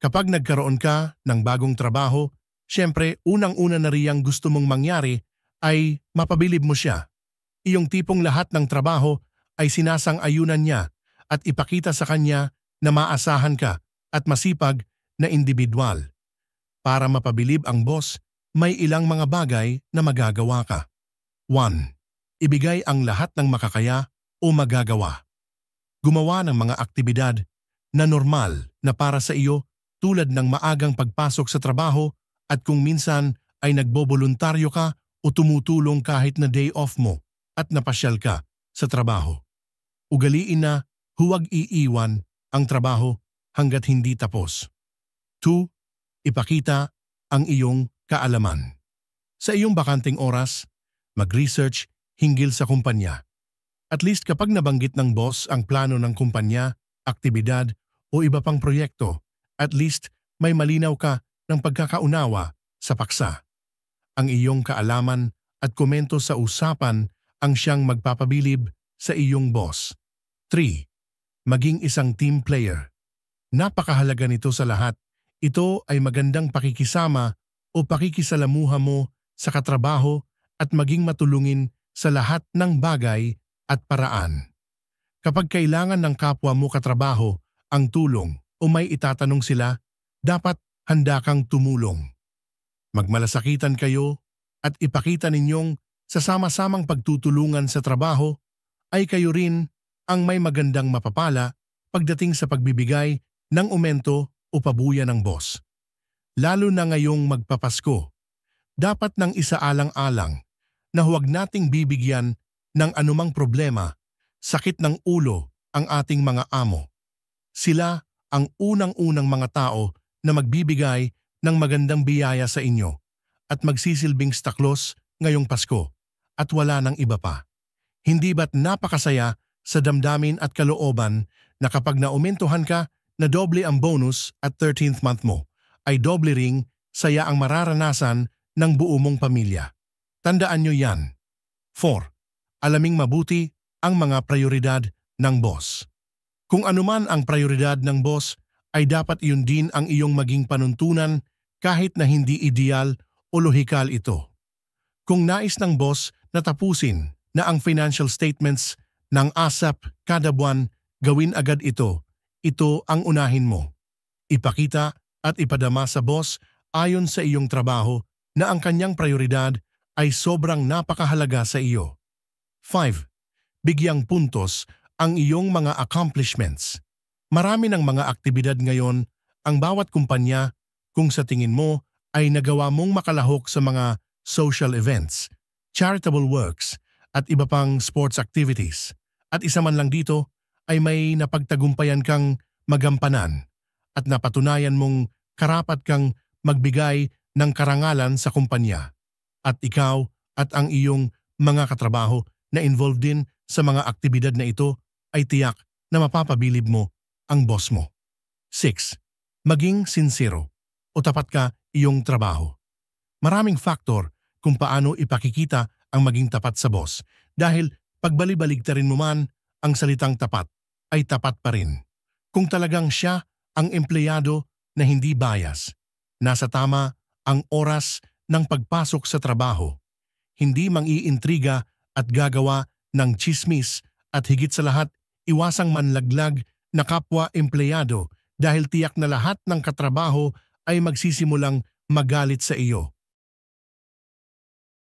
Kapag nagkaroon ka ng bagong trabaho, syempre unang-una na riyang gusto mong mangyari ay mapabilib mo siya. Iyong tipong lahat ng trabaho ay sinasang-ayunan niya at ipakita sa kanya na maasahan ka at masipag na individual. Para mapabilib ang boss, may ilang mga bagay na magagawa ka. 1. Ibigay ang lahat ng makakaya o magagawa. Gumawa ng mga aktibidad na normal na para sa iyo tulad ng maagang pagpasok sa trabaho at kung minsan ay nagboboluntaryo ka o tumutulong kahit na day off mo at napasyal ka sa trabaho. Ugaliin na huwag iiwan ang trabaho hanggat hindi tapos. 2. Ipakita ang iyong kaalaman. Sa iyong bakanting oras, mag-research hinggil sa kumpanya. At least kapag nabanggit ng boss ang plano ng kumpanya, aktibidad o iba pang proyekto, at least may malinaw ka ng pagkakaunawa sa paksa. Ang iyong kaalaman at komento sa usapan ang siyang magpapabilib sa iyong boss. 3. Maging isang team player. Napakahalaga nito sa lahat. Ito ay magandang pakikisama o pakikisalamuha mo sa katrabaho at maging matulungin sa lahat ng bagay at paraan. Kapag kailangan ng kapwa mo katrabaho ang tulong o may itatanong sila, dapat handa kang tumulong. Magmalasakitan kayo at ipakita ninyong sa sama-samang pagtutulungan sa trabaho ay kayo rin ang may magandang mapapala pagdating sa pagbibigay ng aumento o pabuya ng boss. Lalo na ngayong magpapasko, dapat nang isaalang-alang na huwag nating bibigyan ng anumang problema, sakit ng ulo ang ating mga amo. Sila ang unang-unang mga tao na magbibigay ng magandang biyaya sa inyo at magsisilbing staklos ngayong Pasko at wala nang iba pa. Hindi ba't napakasaya sa damdamin at kalooban na kapag naumentuhan ka na doble ang bonus at 13th month mo, ay doble ring saya ang mararanasan ng buo mong pamilya. Tandaan nyo yan. 4. Alaming mabuti ang mga prioridad ng boss. Kung anuman ang prioridad ng boss, ay dapat iyon din ang iyong maging panuntunan kahit na hindi ideal o lohikal ito. Kung nais ng boss na tapusin na ang financial statements ng ASAP kada buwan, gawin agad ito. Ito ang unahin mo. Ipakita at ipadama sa boss ayon sa iyong trabaho na ang kanyang prioridad ay sobrang napakahalaga sa iyo. 5. Bigyang puntos ang iyong mga accomplishments. Marami ng mga aktibidad ngayon ang bawat kumpanya kung sa tingin mo ay nagawa mong makalahok sa mga social events, charitable works at iba pang sports activities. At isa man lang dito ay may napagtagumpayan kang magampanan at napatunayan mong karapat kang magbigay ng karangalan sa kumpanya. At ikaw at ang iyong mga katrabaho na involved din sa mga aktibidad na ito ay tiyak na mapapabilib mo ang boss mo. 6. Maging sincero o tapat ka iyong trabaho. Maraming faktor kung paano ipakikita ang maging tapat sa boss dahil pagbalibaligtarin mo man ang salitang tapat ay tapat pa rin. Kung talagang siya ang empleyado na hindi bias, nasa tama ang oras ng pagpasok sa trabaho, hindi mang-iintriga at gagawa ng tsismis at higit sa lahat iwasang manlaglag na kapwa empleyado dahil tiyak na lahat ng katrabaho ay magsisimulang magalit sa iyo.